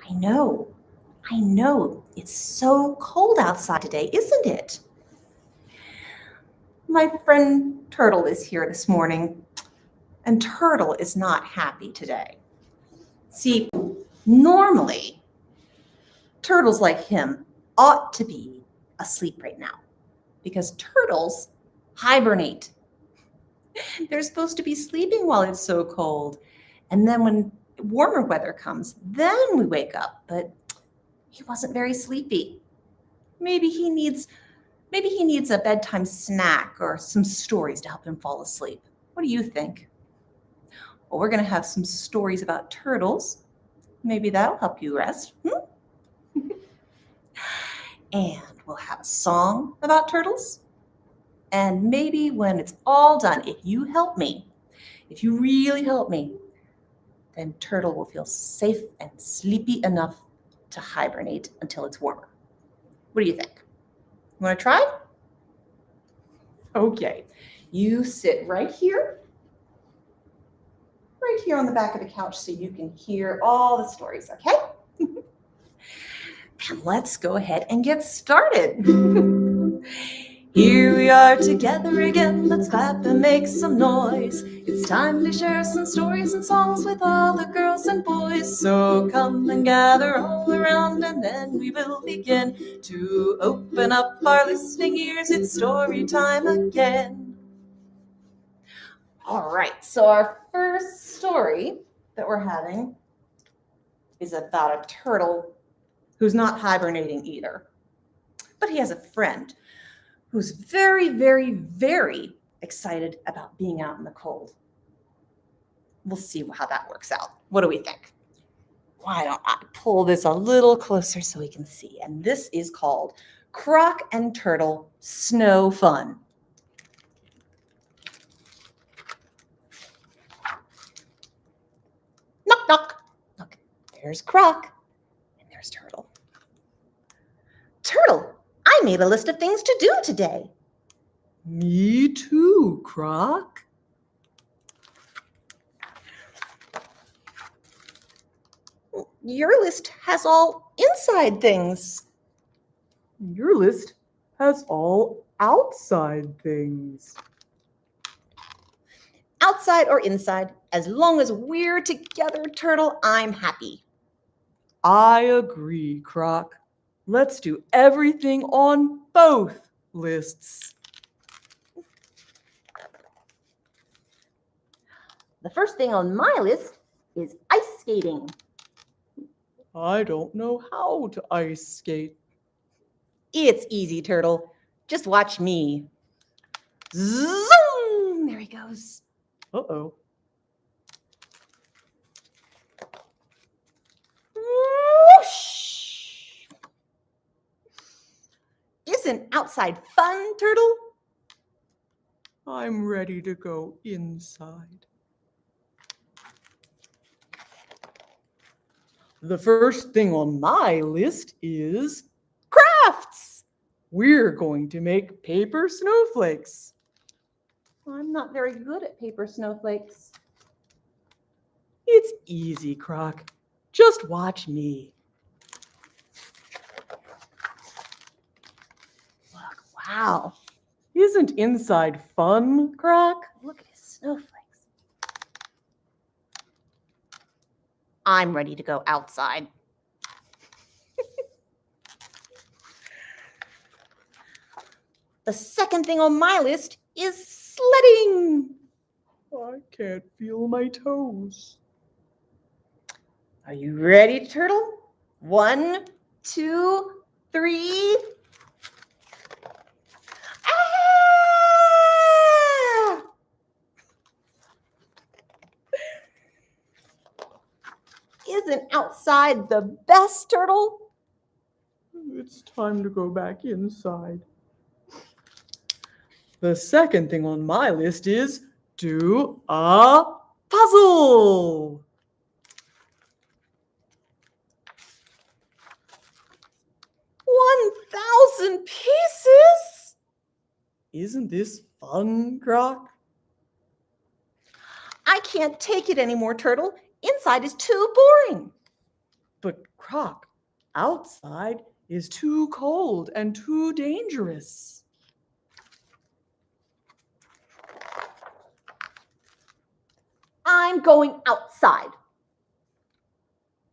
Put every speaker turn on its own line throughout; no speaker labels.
I know. I know. It's so cold outside today, isn't it? My friend Turtle is here this morning, and Turtle is not happy today. See, normally, turtles like him ought to be asleep right now because turtles hibernate. They're supposed to be sleeping while it's so cold. And then when warmer weather comes, then we wake up. But he wasn't very sleepy. Maybe he needs a bedtime snack or some stories to help him fall asleep. What do you think? Well, we're going to have some stories about turtles. Maybe that'll help you rest. And we'll have a song about turtles. And maybe when it's all done, if you really help me, then Turtle will feel safe and sleepy enough to hibernate until it's warmer. What do you think? You want to try? Okay, you sit right here on the back of the couch so you can hear all the stories, okay? And let's go ahead and get started. Here we are together again, let's clap and make some noise. It's time to share some stories and songs with all the girls and boys. So come and gather all around and then we will begin to open up our listening ears. It's story time again. All right, so our first story that we're having is about a turtle who's not hibernating either. But he has a friend who's very, very, very excited about being out in the cold. We'll see how that works out. What do we think? Why don't I pull this a little closer so we can see? And this is called Croc and Turtle Snow Fun. Knock, knock. Look, there's Croc and there's Turtle. Turtle, I made a list of things to do today.
Me too, Croc.
Your list has all inside things.
Your list has all outside things.
Outside or inside, as long as we're together, Turtle, I'm happy.
I agree, Croc. Let's do everything on both lists.
The first thing on my list is ice skating.
I don't know how to ice skate.
It's easy, Turtle. Just watch me. Zoom! There he goes.
Uh-oh.
Whoosh! Isn't outside fun, Turtle?
I'm ready to go inside. The first thing on my list is crafts. We're going to make paper snowflakes.
I'm not very good at paper snowflakes.
It's easy, Croc. Just watch me.
Look, wow.
Isn't inside fun, Croc?
Look at his snowflakes. I'm ready to go outside. The second thing on my list is sledding.
I can't feel my toes.
Are you ready, Turtle? 1, 2, 3. Ah! Isn't outside the best, Turtle?
It's time to go back inside. The second thing on my list is do a puzzle.
1,000 pieces?
Isn't this fun, Croc?
I can't take it anymore, Turtle. Inside is too boring.
But Croc, outside is too cold and too dangerous.
I'm going outside.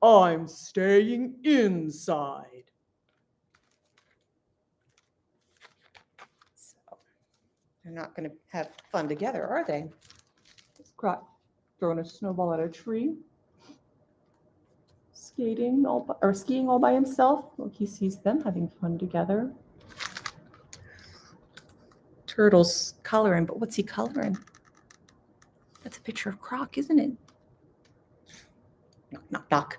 I'm staying inside.
So they're not going to have fun together, are they?
Is Croc throwing a snowball at a tree? Skiing all by himself. Look, he sees them having fun together.
Turtle's coloring, but what's he coloring? That's a picture of Croc, isn't it? Knock, knock, knock.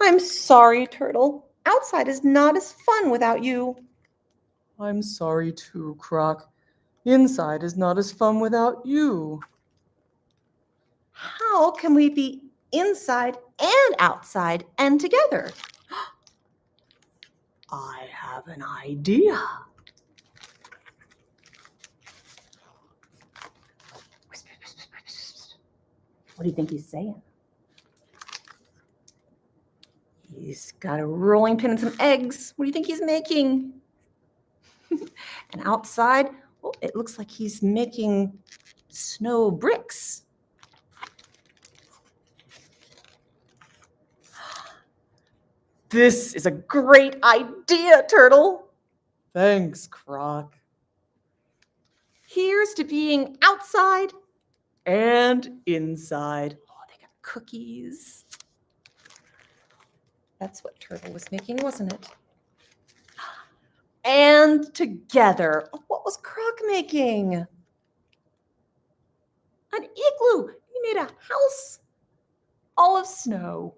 I'm sorry, Turtle. Outside is not as fun without you.
I'm sorry too, Croc. Inside is not as fun without you.
How can we be inside and outside and together?
I have an idea.
What do you think he's saying? He's got a rolling pin and some eggs. What do you think he's making? And outside, well, it looks like he's making snow bricks. This is a great idea, Turtle.
Thanks, Croc.
Here's to being outside.
And inside.
Oh, they got cookies. That's what Turtle was making, wasn't it? And together. Oh, what was Croc making? An igloo. He made a house all of snow.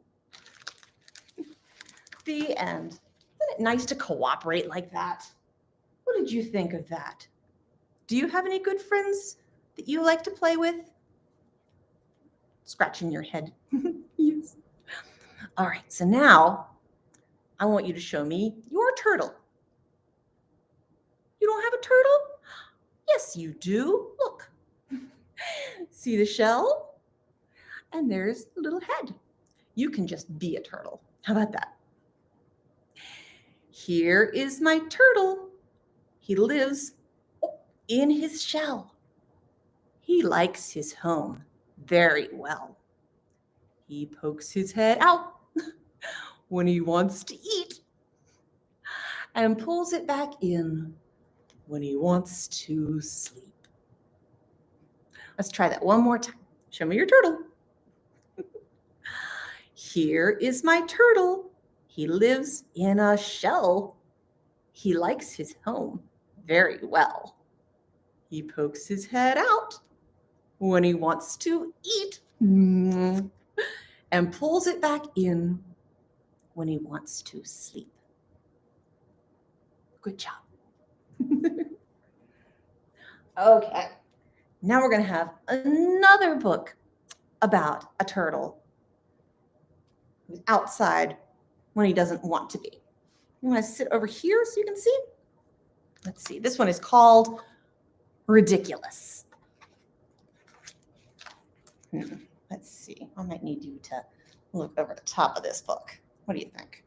The end. Isn't it nice to cooperate like that? What did you think of that? Do you have any good friends that you like to play with? Scratching your head. Yes. All right, so now I want you to show me your turtle. You don't have a turtle? Yes, you do. Look. See the shell? And there's the little head. You can just be a turtle. How about that? Here is my turtle. He lives in his shell. He likes his home very well. He pokes his head out when he wants to eat and pulls it back in when he wants to sleep. Let's try that one more time. Show me your turtle. Here is my turtle. He lives in a shell. He likes his home very well. He pokes his head out when he wants to eat and pulls it back in when he wants to sleep. Good job. Okay, now we're going to have another book about a turtle who's outside when he doesn't want to be. You want to sit over here so you can see? Let's see. This one is called Ridiculous. Let's see. I might need you to look over the top of this book. What do you think?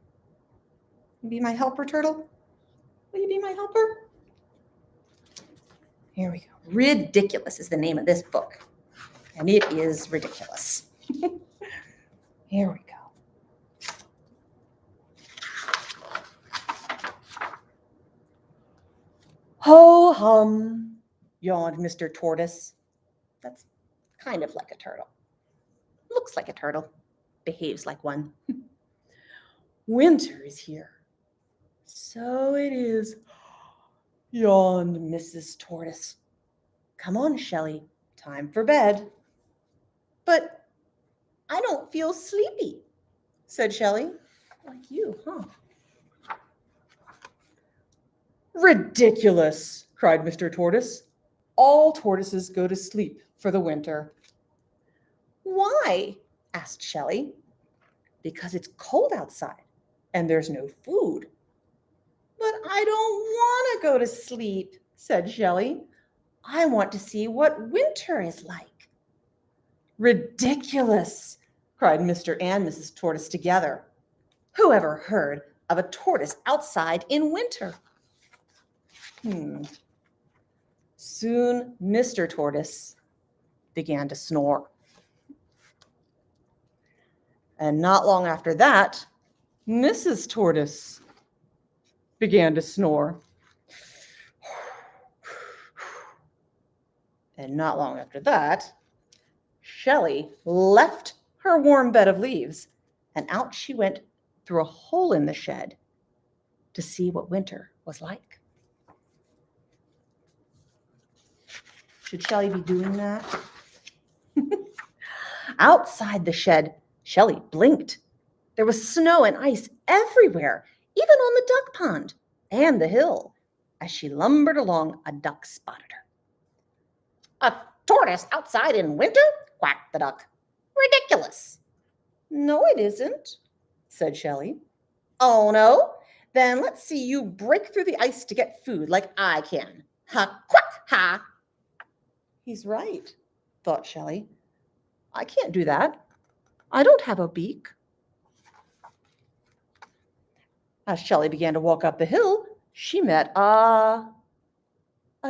You be my helper, Turtle? Will you be my helper? Here we go. Ridiculous is the name of this book. And it is ridiculous. Here we go. Ho hum, yawned Mr. Tortoise. That's kind of like a turtle. Looks like a turtle. Behaves like one. Winter is here. So it is, yawned Mrs. Tortoise. Come on, Shelley. Time for bed. But I don't feel sleepy, said Shelley. Like you, huh?
Ridiculous, cried Mr. Tortoise. All tortoises go to sleep for the winter.
Why? Asked Shelley. Because it's cold outside and there's no food. But I don't want to go to sleep, said Shelley. I want to see what winter is like. Ridiculous, cried Mr. and Mrs. Tortoise together. Who ever heard of a tortoise outside in winter? Soon Mr. Tortoise began to snore. And not long after that, Mrs. Tortoise began to snore. And not long after that, Shelley left her warm bed of leaves, and out she went through a hole in the shed to see what winter was like. Should Shelley be doing that? Outside the shed, Shelley blinked. There was snow and ice everywhere, even on the duck pond and the hill. As she lumbered along, a duck spotted her. A tortoise outside in winter? Quacked the duck. Ridiculous. No, it isn't, said Shelley. Oh, no? Then let's see you break through the ice to get food like I can. Ha, quack, ha. He's right, thought Shelley. I can't do that. I don't have a beak. As Shelley began to walk up the hill, she met a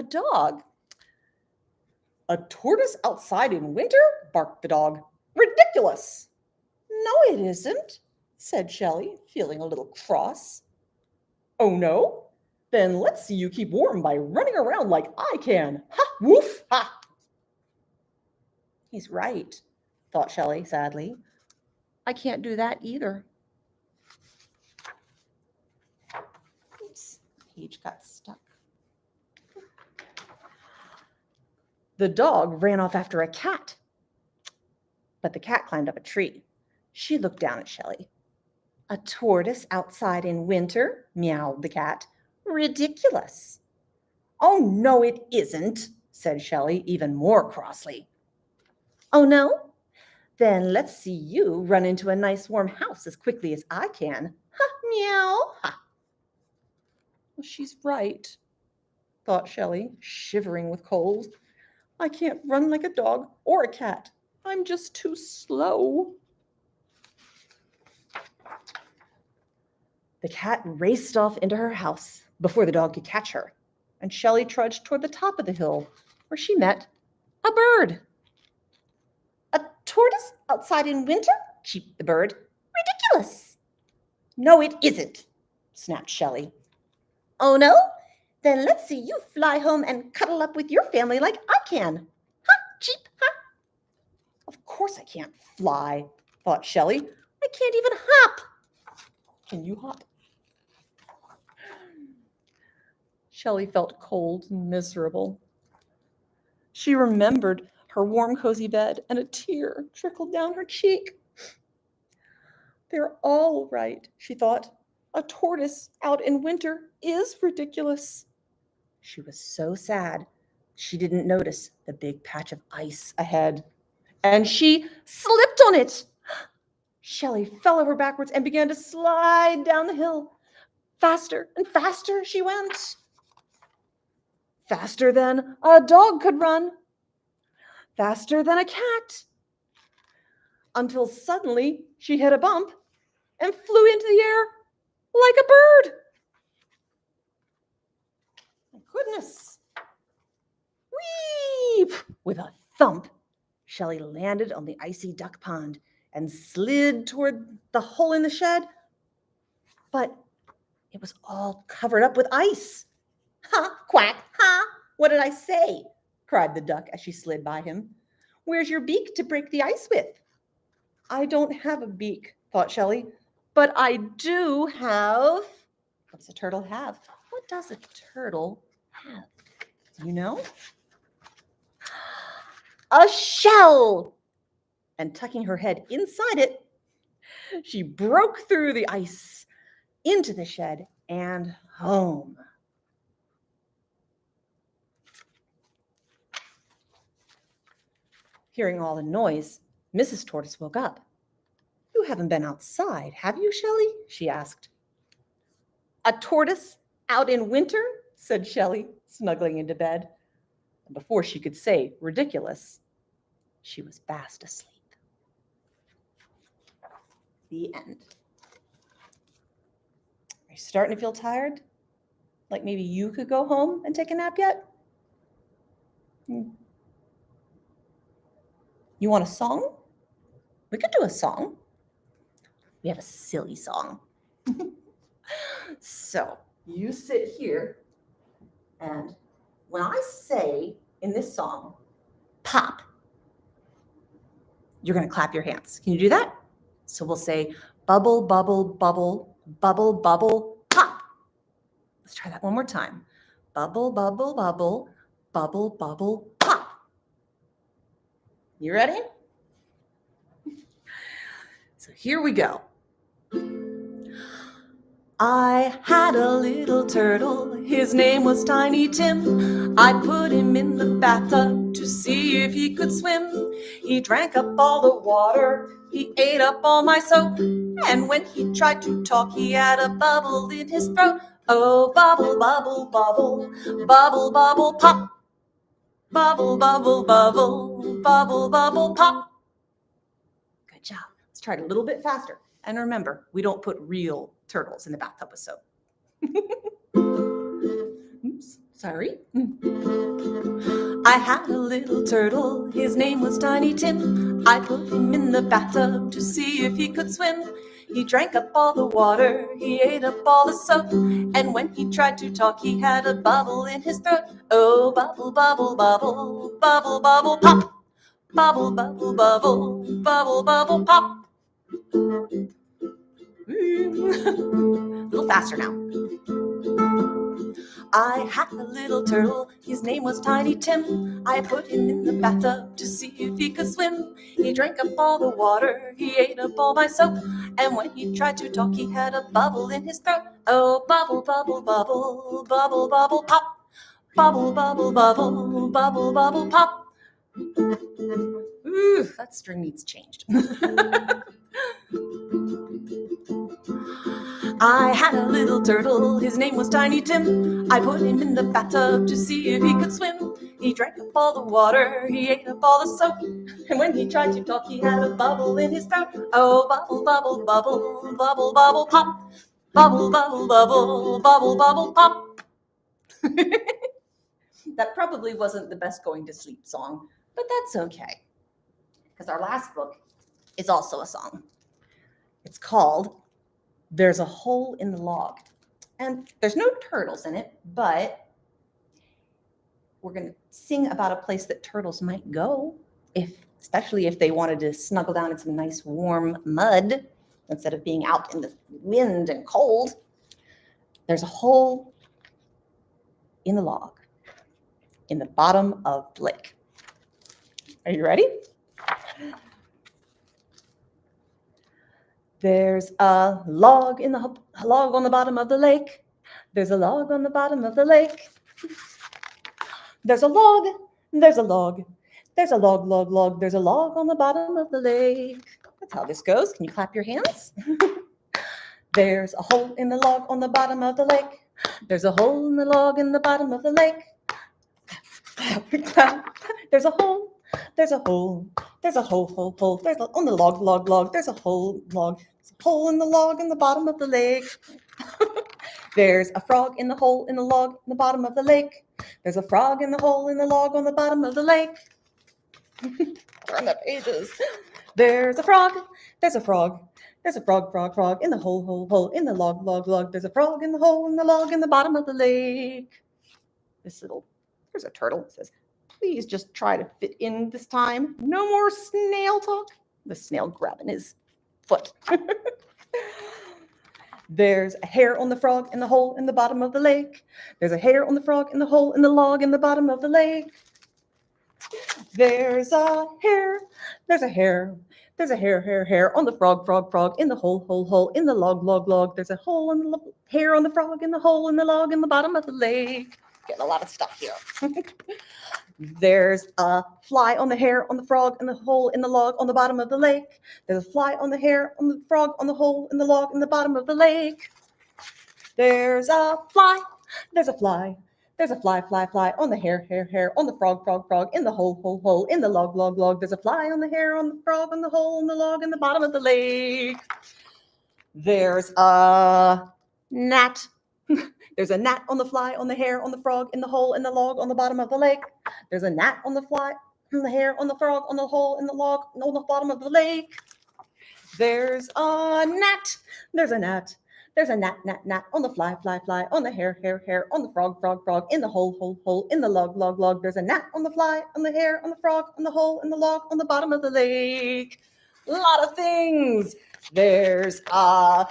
dog. A tortoise outside in winter? Barked the dog. Ridiculous. No, it isn't, said Shelley, feeling a little cross. Oh, no? Then let's see you keep warm by running around like I can. Ha, woof, ha. He's right, thought Shelley sadly. I can't do that either. Oops, page got stuck. The dog ran off after a cat, but the cat climbed up a tree. She looked down at Shelley. A tortoise outside in winter? Meowed the cat. Ridiculous. Oh, no, it isn't, said Shelley, even more crossly. Oh, no? Then let's see you run into a nice warm house as quickly as I can. Ha, meow, ha. Well, she's right, thought Shelley, shivering with cold. I can't run like a dog or a cat. I'm just too slow. The cat raced off into her house before the dog could catch her, and Shelley trudged toward the top of the hill, where she met a bird. A tortoise outside in winter? Cheeped the bird. Ridiculous. No, it isn't, snapped Shelley. Oh, no? Then let's see you fly home and cuddle up with your family like I can. Ha, cheep, ha. Of course I can't fly, thought Shelley. I can't even hop. Can you hop? Shelley felt cold and miserable. She remembered her warm, cozy bed, and a tear trickled down her cheek. They're all right, she thought. A tortoise out in winter is ridiculous. She was so sad she didn't notice the big patch of ice ahead, and she slipped on it. Shelley fell over backwards and began to slide down the hill. Faster and faster she went. Faster than a dog could run. Faster than a cat. Until suddenly she hit a bump and flew into the air like a bird. My goodness. Whee! With a thump, Shelley landed on the icy duck pond and slid toward the hole in the shed. But it was all covered up with ice. Ha, quack, ha! What did I say? Cried the duck as she slid by him. Where's your beak to break the ice with? I don't have a beak, thought Shelley, but I do have... What's a turtle have? What does a turtle have? Do you know? A shell! And tucking her head inside it, she broke through the ice into the shed and home. Hearing all the noise, Mrs. Tortoise woke up. You haven't been outside, have you, Shelley? She asked. A tortoise out in winter? Said Shelley, snuggling into bed. And before she could say ridiculous, she was fast asleep. The end. Are you starting to feel tired? Like maybe you could go home and take a nap yet? You want a song? We could do a song. We have a silly song. So you sit here, and when I say in this song, pop, you're going to clap your hands. Can you do that? So we'll say bubble, bubble, bubble, bubble, bubble, pop. Let's try that one more time. Bubble, bubble, bubble, bubble, bubble, pop. You ready? So here we go. I had a little turtle, his name was Tiny Tim. I put him in the bathtub to see if he could swim. He drank up all the water, he ate up all my soap, and when he tried to talk, he had a bubble in his throat. Oh, bubble, bubble, bubble, bubble, bubble, pop. Bubble, bubble, bubble, bubble, bubble, pop. Good job. Let's try it a little bit faster. And remember, we don't put real turtles in the bathtub with soap. Oops, sorry. I had a little turtle, his name was Tiny Tim. I put him in the bathtub to see if he could swim. He drank up all the water, he ate up all the soap, and when he tried to talk, he had a bubble in his throat. Oh, bubble, bubble, bubble, bubble, bubble, pop. Bubble, bubble, bubble, bubble, bubble, pop. A little faster now. I had a little turtle, his name was Tiny Tim. I put him in the bathtub to see if he could swim. He drank up all the water, he ate up all my soap, and when he tried to talk, he had a bubble in his throat. Oh, bubble, bubble, bubble, bubble, bubble, pop. Bubble, bubble, bubble, bubble, bubble, pop. Ooh, that string needs changed. I had a little turtle, his name was Tiny Tim. I put him in the bathtub to see if he could swim. He drank up all the water, he ate up all the soap, and when he tried to talk, he had a bubble in his throat. Oh, bubble, bubble, bubble, bubble, bubble, pop. Bubble, bubble, bubble, bubble, bubble, pop. That probably wasn't the best going to sleep song, but that's okay, because our last book is also a song. It's called There's a Hole in the Log. And there's no turtles in it, but we're going to sing about a place that turtles might go, especially if they wanted to snuggle down in some nice warm mud instead of being out in the wind and cold. There's a hole in the log in the bottom of the lake. Are you ready? There's a log on the bottom of the lake. There's a log on the bottom of the lake. There's a log, there's a log. There's a log, log, log. There's a log on the bottom of the lake. That's how this goes. Can you clap your hands? There's a hole in the log on the bottom of the lake. There's a hole in the log in the bottom of the lake. There's a hole. There's a hole. There's a hole, hole, hole. There's on the log, log, log. There's a hole, log. There's a hole in the log in the bottom of the lake. There's a frog in the hole in the log in the bottom of the lake. There's a frog in the hole in the log on the bottom of the lake. Turn the pages. There's a frog. There's a frog. There's a frog, frog, frog in the hole, hole, hole in the log, log, log. There's a frog in the hole in the log in the bottom of the lake. There's a turtle. It says, please just try to fit in this time. No more snail talk. The snail grabbing his foot. There's a hair on the frog in the hole in the bottom of the lake. There's a hair on the frog in the hole in the log in the bottom of the lake. There's a hair. There's a hair. There's a hair, hair, hair on the frog, frog, frog in the hole, hole, hole in the log, log, log. There's a hole in the hair on the frog in the hole in the log in the bottom of the lake. Getting a lot of stuff here. There's a fly on the hair on the frog in the hole in the log on the bottom of the lake. There's a fly on the hair on the frog on the hole in the log in the bottom of the lake. There's a fly. There's a fly.
There's a fly, fly, fly on the hair, hair, hair, on the frog, frog, frog, in the hole, hole, hole, in the log, log, log. There's a fly on the hair, on the frog, on the hole, on the log, in the bottom of the lake. There's a gnat. There's a gnat on the fly, on the hair, on the frog, in the hole, in the log, on the bottom of the lake. There's a gnat on the fly, on the hair, on the frog, on the hole, in the log, on the bottom of the lake. There's a gnat. There's a gnat. There's a gnat, gnat, gnat on the fly, fly, fly, on the hair, hair, hair, on the frog, frog, frog, in the hole, hole, hole, in the log, log, log. There's a gnat on the fly, on the hair, on the frog, on the hole, in the log, on the bottom of the lake. A lot of things. There's a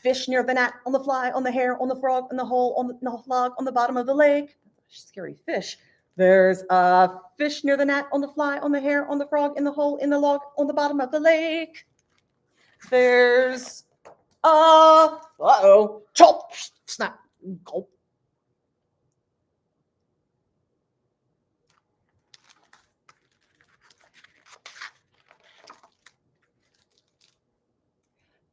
fish near the gnat, on the fly, on the hair, on the frog, on the hole, on the log, on the bottom of the lake. Scary fish. There's a fish near the gnat, on the fly, on the hair, on the frog, in the hole, in the log, on the bottom of the lake. There's chop, snap, gulp.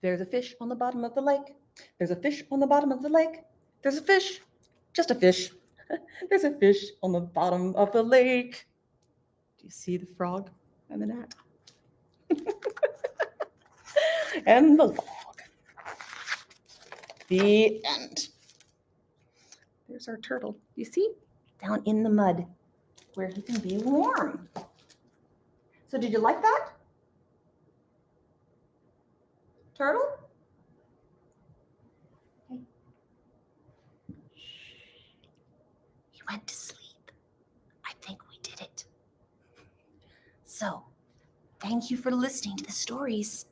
There's a fish on the bottom of the lake. There's a fish on the bottom of the lake. There's a fish, just a fish. There's a fish on the bottom of the lake. Do you see the frog and the gnat? And the log. The end. There's our turtle. You see? Down in the mud where he can be warm. So did you like that? Turtle? Hey. He went to sleep. I think we did it. So, thank you for listening to the stories.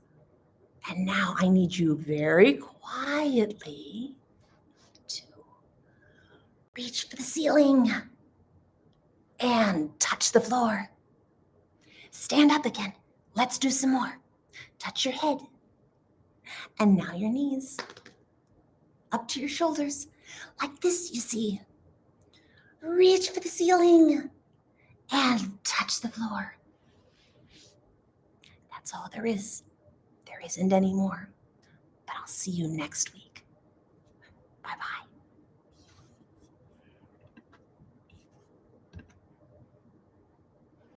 And now I need you very quietly to reach for the ceiling and touch the floor. Stand up again. Let's do some more. Touch your head. And now your knees. Up to your shoulders. Like this, you see. Reach for the ceiling and touch the floor. That's all there is. There isn't any more. But I'll see you next week. Bye-bye.